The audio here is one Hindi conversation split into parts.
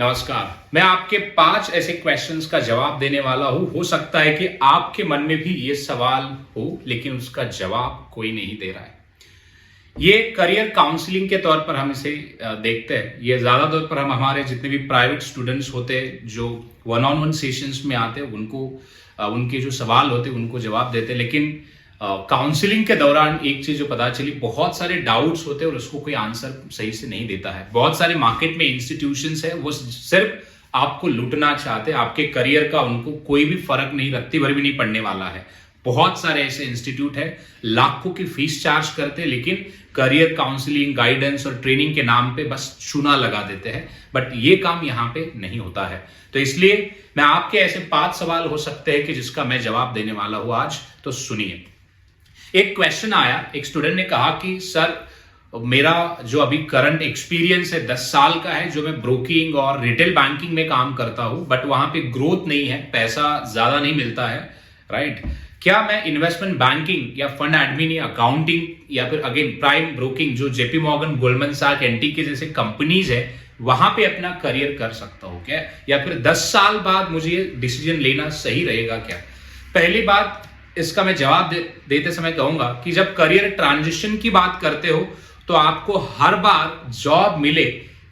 नमस्कार। मैं आपके 5 ऐसे क्वेश्चंस का जवाब देने वाला हूं। हो सकता है कि आपके मन में भी ये सवाल हो, लेकिन उसका जवाब कोई नहीं दे रहा है। ये करियर काउंसलिंग के तौर पर हम इसे देखते हैं। ये ज्यादा तौर पर हम हमारे जितने भी प्राइवेट स्टूडेंट्स होते हैं जो वन ऑन वन सेशंस में आते हैं उनको उनके जो सवाल होते हैं उनको जवाब देते हैं। लेकिन काउंसलिंग के दौरान एक चीज जो पता चली, बहुत सारे डाउट्स होते हैं और उसको कोई आंसर सही से नहीं देता है। बहुत सारे मार्केट में इंस्टीट्यूशंस है, वो सिर्फ आपको लूटना चाहते हैं। आपके करियर का उनको कोई भी फर्क नहीं, रत्ती भर भी नहीं पड़ने वाला है। बहुत सारे ऐसे इंस्टीट्यूट है, लाखों की फीस चार्ज करते हैं, लेकिन करियर काउंसलिंग, गाइडेंस और ट्रेनिंग के नाम पे बस चूना लगा देते हैं। बट ये काम यहाँ पे नहीं होता है। तो इसलिए मैं आपके ऐसे 5 सवाल हो सकते हैं कि जिसका मैं जवाब देने वाला हूं आज। तो सुनिए। एक क्वेश्चन आया, एक स्टूडेंट ने कहा कि सर मेरा जो अभी करंट एक्सपीरियंस है 10 साल का है, जो मैं ब्रोकिंग और रिटेल बैंकिंग में काम करता हूं, बट वहां पे ग्रोथ नहीं है, पैसा ज्यादा नहीं मिलता है, राइट? क्या मैं इन्वेस्टमेंट बैंकिंग या फंड एडमिन या अकाउंटिंग या फिर अगेन प्राइम ब्रोकिंग जो जेपी मॉर्गन, गोल्डमैन सैक्स, एनटी के जैसे कंपनीज है वहां पे अपना करियर कर सकता हूं क्या? या फिर 10 साल बाद मुझे ये डिसीजन लेना सही रहेगा क्या? पहली बात, इसका मैं जवाब देते समय कहूंगा कि जब करियर ट्रांजिशन की बात करते हो तो आपको हर बार जॉब मिले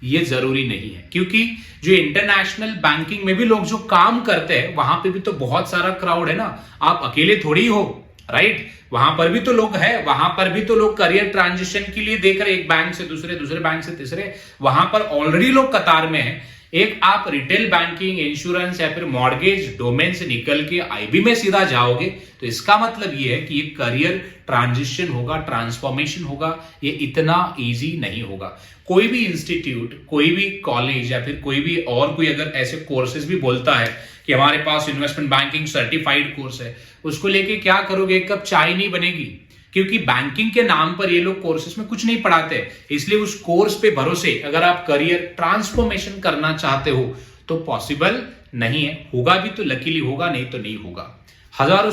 ये जरूरी नहीं है, क्योंकि जो इंटरनेशनल बैंकिंग में भी लोग जो काम करते हैं वहां पे भी तो बहुत सारा क्राउड है ना। आप अकेले थोड़ी हो, राइट? वहां पर भी तो लोग हैं, वहां पर भी तो लोग करियर ट्रांजिशन के लिए देख रहे, एक बैंक से दूसरे, दूसरे बैंक से तीसरे, वहां पर ऑलरेडी लोग कतार में हैं। एक आप रिटेल बैंकिंग, इंश्योरेंस या फिर मॉर्गेज डोमेन से निकल के आईबी में सीधा जाओगे तो इसका मतलब ये है कि ये करियर ट्रांजिशन होगा, ट्रांसफॉर्मेशन होगा, ये इतना इजी नहीं होगा। कोई भी इंस्टीट्यूट, कोई भी कॉलेज या फिर कोई भी और कोई अगर ऐसे कोर्सेज भी बोलता है कि हमारे पास इन्वेस्टमेंट बैंकिंग सर्टिफाइड कोर्स है, उसको लेके क्या करोगे? एक कप चाय नहीं बनेगी, क्योंकि बैंकिंग के नाम पर ये लोग कोर्सेज में कुछ नहीं पढ़ाते। इसलिए उस कोर्स पे भरोसे अगर आप करियर ट्रांसफॉर्मेशन करना चाहते हो तो पॉसिबल नहीं है। होगा भी तो लकीली होगा, नहीं तो नहीं होगा। हजारों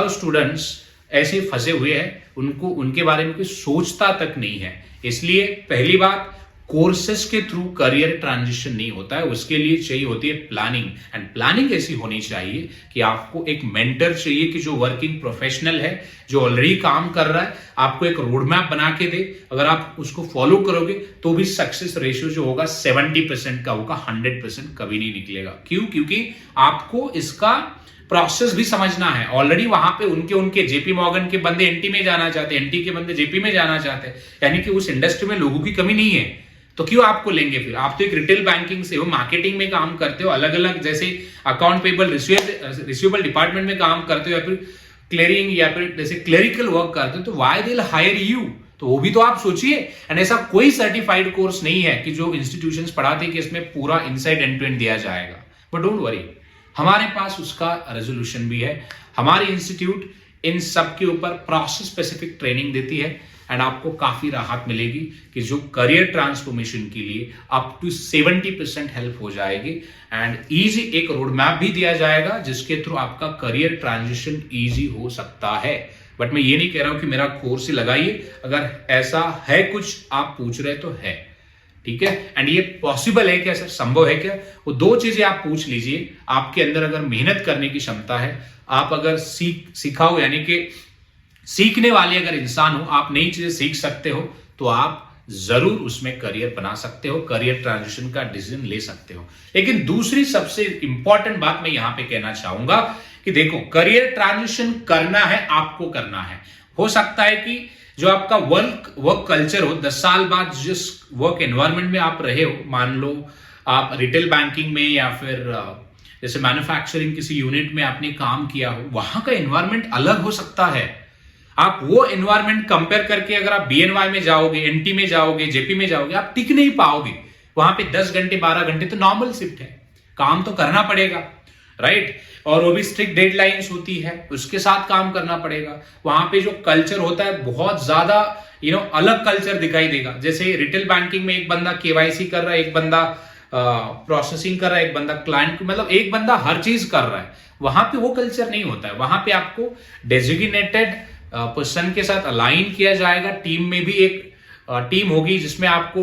स्टूडेंट्स ऐसे फंसे हुए हैं, उनको उनके बारे में कोई सोचता तक नहीं है। इसलिए पहली बात, कोर्सेस के थ्रू करियर ट्रांजिशन नहीं होता है, उसके लिए चाहिए होती है प्लानिंग। एंड प्लानिंग ऐसी होनी चाहिए कि आपको एक मेंटर चाहिए कि जो वर्किंग प्रोफेशनल है, जो ऑलरेडी काम कर रहा है, आपको एक रोड मैप बना के दे। अगर आप उसको फॉलो करोगे तो भी सक्सेस रेशियो जो होगा 70% का होगा, 100% कभी नहीं निकलेगा। क्यों? क्योंकि आपको इसका प्रोसेस भी समझना है। ऑलरेडी वहां पे उनके जेपी मॉर्गन के बंदे एनटी में जाना चाहते हैं, एनटी के बंदे जेपी में जाना चाहते हैं, यानी कि उस इंडस्ट्री में लोगों की कमी नहीं है। तो क्यों आपको लेंगे फिर? आप तो एक रिटेल बैंकिंग से हो, मार्केटिंग में काम करते हो, अलग अलग जैसे अकाउंट पेबल, रिसीवेबल डिपार्टमेंट में काम करते हो, या फिर क्लियरिंग या फिर जैसे क्लेरिकल वर्क करते हो, तो why they will hire you? तो वो भी तो आप सोचिए। एंड ऐसा कोई सर्टिफाइड कोर्स नहीं है कि जो इंस्टीट्यूशंस पढ़ाते कि इसमें पूरा इनसाइड एंड टू एंड दिया जाएगा। बट डोंट वरी, हमारे पास उसका रेजोल्यूशन भी है। हमारी इंस्टीट्यूट इन सब के ऊपर प्रोसेस स्पेसिफिक ट्रेनिंग देती है एंड आपको काफी राहत मिलेगी कि जो करियर ट्रांसफॉर्मेशन के लिए अप टू 70% हेल्प हो जाएगी। एंड इजी एक रोड मैप भी दिया जाएगा जिसके थ्रू आपका करियर ट्रांजिशन इजी हो सकता है। बट मैं ये नहीं कह रहा हूं कि मेरा कोर्स ही लगाइए। अगर ऐसा है कुछ आप पूछ रहे तो है, ठीक है? एंड ये पॉसिबल है क्या सर, संभव है क्या? वो 2 चीजें आप पूछ लीजिए। आपके अंदर अगर मेहनत करने की क्षमता है, आप अगर सीखाओ यानी कि सीखने वाले अगर इंसान हो, आप नई चीजें सीख सकते हो, तो आप जरूर उसमें करियर बना सकते हो, करियर ट्रांजिशन का डिसीजन ले सकते हो। लेकिन दूसरी सबसे इंपॉर्टेंट बात मैं यहां पे कहना चाहूंगा कि देखो, करियर ट्रांजिशन करना है, आपको करना है। हो सकता है कि जो आपका वर्क कल्चर हो, 10 साल बाद जिस वर्क एनवायरनमेंट में आप रहे हो, मान लो आप रिटेल बैंकिंग में या फिर जैसे मैन्युफैक्चरिंग किसी यूनिट में आपने काम किया हो, वहां का एनवायरनमेंट अलग हो सकता है। आप वो एनवायरनमेंट कंपेयर करके अगर आप बीएनवाई में जाओगे, एनटी में जाओगे, जेपी में जाओगे, आप टिक नहीं पाओगे। वहां पे 10 घंटे 12 घंटे तो नॉर्मल शिफ्ट है, काम तो करना पड़ेगा, राइट? और वो भी स्ट्रिक्ट डेडलाइंस होती है, उसके साथ काम करना पड़ेगा। वहां पे जो कल्चर होता है बहुत ज्यादा अलग कल्चर दिखाई देगा। जैसे रिटेल बैंकिंग में एक बंदा केवाईसी कर रहा है, एक बंदा प्रोसेसिंग कर रहा है, एक बंदा क्लाइंट, मतलब एक बंदा हर चीज कर रहा है। वहां पे वो कल्चर नहीं होता है। वहां पे आपको डेजिग्नेटेड पर्सन के साथ अलाइन किया जाएगा। टीम में भी एक टीम होगी जिसमें आपको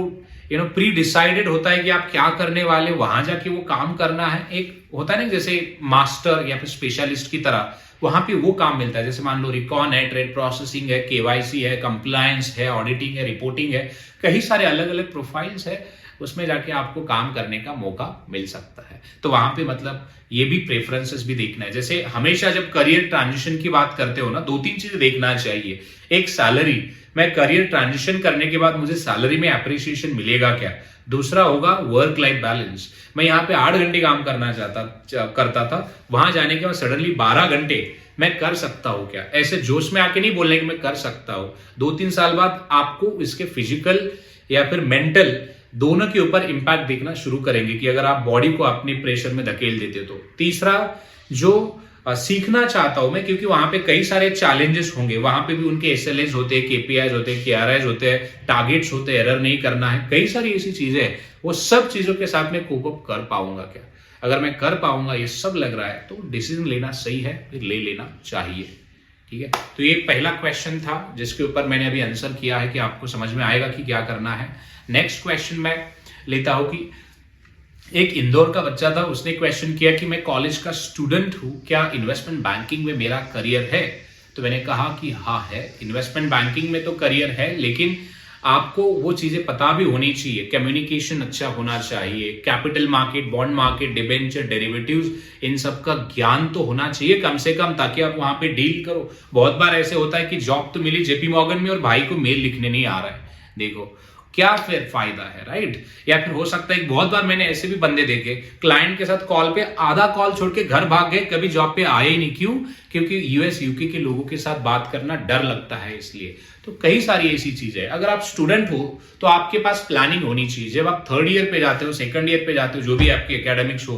प्री डिसाइडेड होता है कि आप क्या करने वाले, वहां जाके वो काम करना है। एक होता है ना जैसे मास्टर या फिर स्पेशलिस्ट की तरह, वहां पे वो काम मिलता है। जैसे मान लो रिकॉन है, ट्रेड प्रोसेसिंग है, केवाईसी है, कंप्लायंस है, ऑडिटिंग है, रिपोर्टिंग है, कई सारे अलग अलग प्रोफाइल्स है, उसमें जाके आपको काम करने का मौका मिल सकता है। तो वहां पे मतलब ये भी प्रेफरेंसेस भी देखना है। जैसे हमेशा जब करियर ट्रांजिशन की बात करते हो ना, 2-3 चीजें देखना चाहिए। एक सैलरी, मैं करियर ट्रांजिशन करने के बाद मुझे सैलरी में अप्रिसिएशन मिलेगा क्या। दूसरा होगा वर्क लाइफ बैलेंस, मैं यहाँ पे 8 घंटे काम करता था, वहां जाने के बाद सडनली 12 घंटे मैं कर सकता हूं क्या। ऐसे जोश में आके नहीं बोलने कि मैं कर सकता हूं। 2-3 साल बाद आपको इसके फिजिकल या फिर मेंटल दोनों के ऊपर इंपैक्ट देखना शुरू करेंगे कि अगर आप बॉडी को अपने प्रेशर में धकेल देते हो तो। तीसरा जो सीखना चाहता हूं मैं, क्योंकि वहां पे कई सारे चैलेंजेस होंगे, वहां पे भी उनके एसएलएस होते हैं, केपीआईज होते हैं, केआरआईज होते हैं, टारगेट्स होते हैं, एरर नहीं करना है, कई सारी ऐसी चीजें हैं। वो सब चीजों के साथ में कोप अप कर पाऊंगा क्या। अगर मैं कर पाऊंगा, ये सब लग रहा है, तो डिसीजन लेना सही है, फिर ले लेना चाहिए। ठीक है, तो ये पहला क्वेश्चन था जिसके ऊपर मैंने अभी आंसर किया है कि आपको समझ में आएगा कि क्या करना है। नेक्स्ट क्वेश्चन मैं लेता हूं कि एक इंदौर का बच्चा था, उसने क्वेश्चन किया कि मैं कॉलेज का स्टूडेंट हूं, क्या इन्वेस्टमेंट बैंकिंग में मेरा करियर है। तो मैंने कहा कि हाँ है, इन्वेस्टमेंट बैंकिंग में तो करियर है, लेकिन आपको वो चीजें पता भी होनी चाहिए। कम्युनिकेशन अच्छा होना चाहिए, capital market, bond market, debenture, derivatives, इन सब का ज्ञान तो होना चाहिए कम से कम, ताकि आप वहां पे डील करो। बहुत बार ऐसे होता है कि जॉब तो मिली जेपी मॉर्गन में और भाई को मेल लिखने नहीं आ रहा है, देखो क्या फिर फायदा है, राइट। या फिर हो सकता है, बहुत बार मैंने ऐसे भी बंदे देखे, क्लाइंट के साथ कॉल पे आधा कॉल छोड़ के घर भाग गए, कभी जॉब पे आए ही नहीं। क्यों? क्योंकि यूएस यूके के लोगों के साथ बात करना डर लगता है, इसलिए। तो कई सारी ऐसी चीजें, अगर आप स्टूडेंट हो तो आपके पास प्लानिंग होनी चाहिए। जब आप 3rd ईयर पे जाते हो, 2nd ईयर पे जाते हो, जो भी आपकी एकेडमिक्स हो,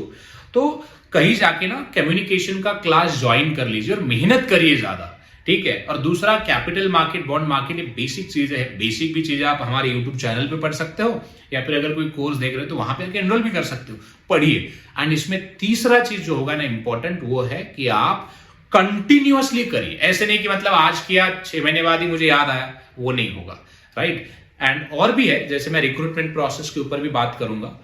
तो कहीं जाके ना कम्युनिकेशन का क्लास ज्वाइन कर लीजिए और मेहनत करिए ज्यादा, ठीक है। और दूसरा, कैपिटल मार्केट, बॉन्ड मार्केट, ये बेसिक चीजें है। बेसिक भी चीजें आप हमारे यूट्यूब चैनल पे पढ़ सकते हो, या फिर अगर कोई कोर्स देख रहे हो तो वहां पे एनरोल भी कर सकते हो, पढ़िए। एंड इसमें तीसरा चीज जो होगा ना इंपॉर्टेंट, वो है कि आप कंटिन्यूअसली करिए। ऐसे नहीं कि मतलब आज किया 6 महीने बाद ही मुझे याद आया, वो नहीं होगा, राइट। एंड और भी है, जैसे मैं रिक्रूटमेंट प्रोसेस के ऊपर भी बात करूंगा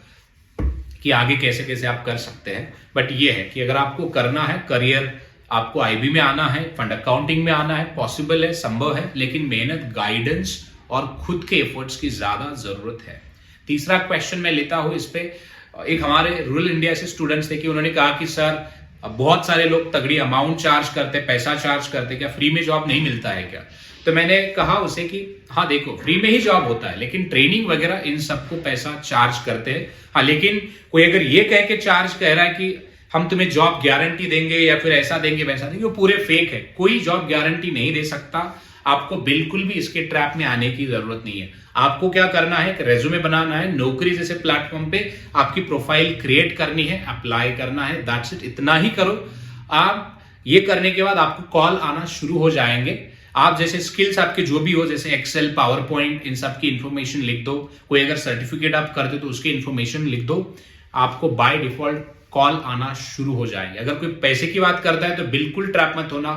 कि आगे कैसे कैसे आप कर सकते हैं। बट ये है कि अगर आपको करना है करियर, आपको आईबी में आना है, फंड अकाउंटिंग में आना है, पॉसिबल है, संभव है, लेकिन मेहनत, गाइडेंस और खुद के एफर्ट्स की ज्यादा जरूरत है। तीसरा क्वेश्चन मैं लेता हूं इस पे, एक हमारे रूरल इंडिया से स्टूडेंट्स थे कि उन्होंने कहा कि सर बहुत सारे लोग तगड़ी अमाउंट चार्ज करते, पैसा चार्ज करते, क्या फ्री में जॉब नहीं मिलता है क्या। तो मैंने कहा उसे कि हाँ देखो, फ्री में ही जॉब होता है, लेकिन ट्रेनिंग वगैरह इन सबको पैसा चार्ज करते हैं। हाँ, लेकिन कोई अगर ये कह के चार्ज कह रहा है कि हम तुम्हें जॉब गारंटी देंगे या फिर ऐसा देंगे वैसा देंगे, वो पूरे फेक है। कोई जॉब गारंटी नहीं दे सकता। आपको बिल्कुल भी इसके ट्रैप में आने की जरूरत नहीं है। आपको क्या करना है, रेज्यूमे बनाना है, नौकरी जैसे प्लेटफॉर्म पे आपकी प्रोफाइल क्रिएट करनी है, अप्लाई करना है, दैट्स इट, इतना ही करो आप। ये करने के बाद आपको कॉल आना शुरू हो जाएंगे। आप जैसे स्किल्स आपके जो भी हो, जैसे एक्सेल, पावर पॉइंट, इन सब की इंफॉर्मेशन लिख दो। कोई अगर सर्टिफिकेट आप करते हो तो उसकी इंफॉर्मेशन लिख दो, आपको बाय डिफॉल्ट कॉल आना शुरू हो जाएंगे। अगर कोई पैसे की बात करता है तो बिल्कुल ट्रैप मत होना,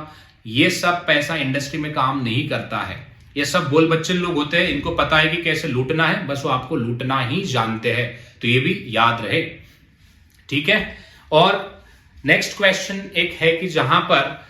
ये सब पैसा इंडस्ट्री में काम नहीं करता है। ये सब बोल बच्चे लोग होते हैं, इनको पता है कि कैसे लूटना है, बस वो आपको लूटना ही जानते हैं। तो ये भी याद रहे, ठीक है। और नेक्स्ट क्वेश्चन एक है कि जहां पर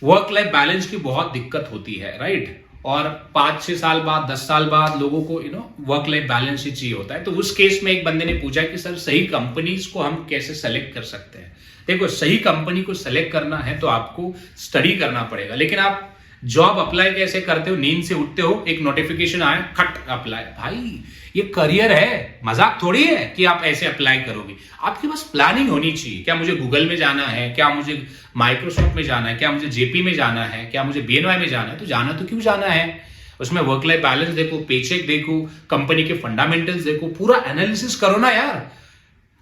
वर्क लाइफ बैलेंस की बहुत दिक्कत होती है, राइट। और 5-6 साल बाद, 10 साल बाद लोगों को वर्क लाइफ बैलेंस ही चाहिए होता है। तो उस केस में एक बंदे ने पूछा कि सर सही कंपनीज को हम कैसे सेलेक्ट कर सकते हैं। देखो, सही कंपनी को सेलेक्ट करना है तो आपको स्टडी करना पड़ेगा, लेकिन आप जॉब अप्लाई कैसे करते हो, नींद से उठते हो, एक नोटिफिकेशन आया, खट अप्लाई। भाई ये करियर है, मजाक थोड़ी है कि आप ऐसे अप्लाई करोगे। आपके पास प्लानिंग होनी चाहिए। क्या मुझे गूगल में जाना है, क्या मुझे माइक्रोसॉफ्ट में जाना है, क्या मुझे जेपी में जाना है, क्या मुझे बीएनवाई में जाना है। तो जाना तो क्यों जाना है, उसमें वर्क लाइफ बैलेंस देखो, पेचेक देखो, कंपनी के फंडामेंटल्स देखो, पूरा एनालिसिस करो ना यार।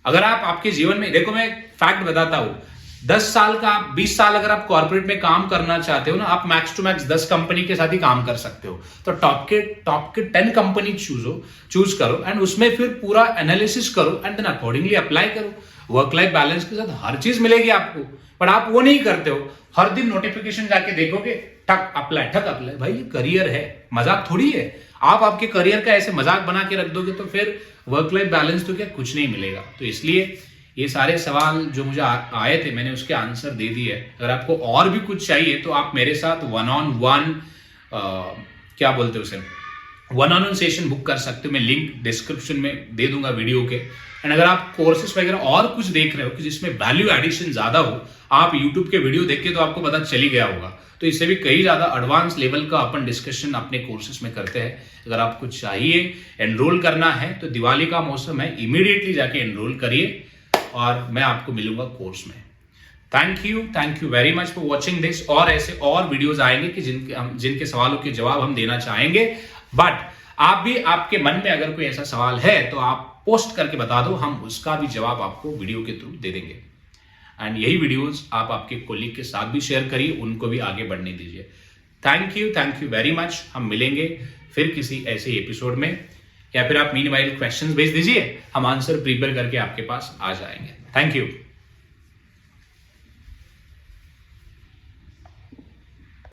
अगर आप आपके जीवन में, देखो मैं फैक्ट बताता हूं, 10 साल का, 20 साल अगर आप कॉर्पोरेट में काम करना चाहते हो ना, आप मैक्स टू मैक्स 10 कंपनी के साथ ही काम कर सकते हो। तो टॉप के 10 कंपनी चूज करो एंड उसमें फिर पूरा एनालिसिस करो एंड देन अकॉर्डिंगली अप्लाई करो। वर्क लाइफ बैलेंस के साथ हर चीज मिलेगी आपको, पर आप वो नहीं करते हो। हर दिन नोटिफिकेशन जाके देखोगे, ठक अप्लाई, ठक अप्लाई। भाई ये करियर है, मजाक थोड़ी है। आप आपके करियर का ऐसे मजाक बना के रख दोगे तो फिर वर्क लाइफ बैलेंस तो क्या कुछ नहीं मिलेगा। तो इसलिए ये सारे सवाल जो मुझे आए थे मैंने उसके आंसर दे दिए। अगर आपको और भी कुछ चाहिए तो आप मेरे साथ one on one session book कर सकते हो। मैं लिंक डिस्क्रिप्शन में दे दूंगा वीडियो के। एंड अगर आप कोर्सेज वगैरह और कुछ देख रहे हो कि जिसमें वैल्यू एडिशन ज्यादा हो, आप यूट्यूब के वीडियो देख के तो आपको पता चल ही गया होगा, तो इससे भी कई ज्यादा एडवांस लेवल का अपन डिस्कशन अपने कोर्सेज में करते हैं। अगर आपको चाहिए एनरोल करना है तो दिवाली का मौसम है, इमीडिएटली जाके एनरोल करिए और मैं आपको मिलूंगा कोर्स में। Thank you very much for watching this. और ऐसे और वीडियोस आएंगे कि जिनके सवालों के जवाब हम देना चाहेंगे। बट आप भी, आपके मन में अगर कोई ऐसा सवाल है तो आप पोस्ट करके बता दो, हम उसका भी जवाब आपको वीडियो के थ्रू दे देंगे। एंड यही वीडियोस आप आपके कोलीग के साथ भी शेयर करिए, उनको भी आगे बढ़ने दीजिए। Thank you very much. हम मिलेंगे फिर किसी ऐसे एपिसोड में, या फिर आप मीनवाइल क्वेश्चंस भेज दीजिए, हम आंसर प्रिपेयर करके आपके पास आ जाएंगे। Thank you.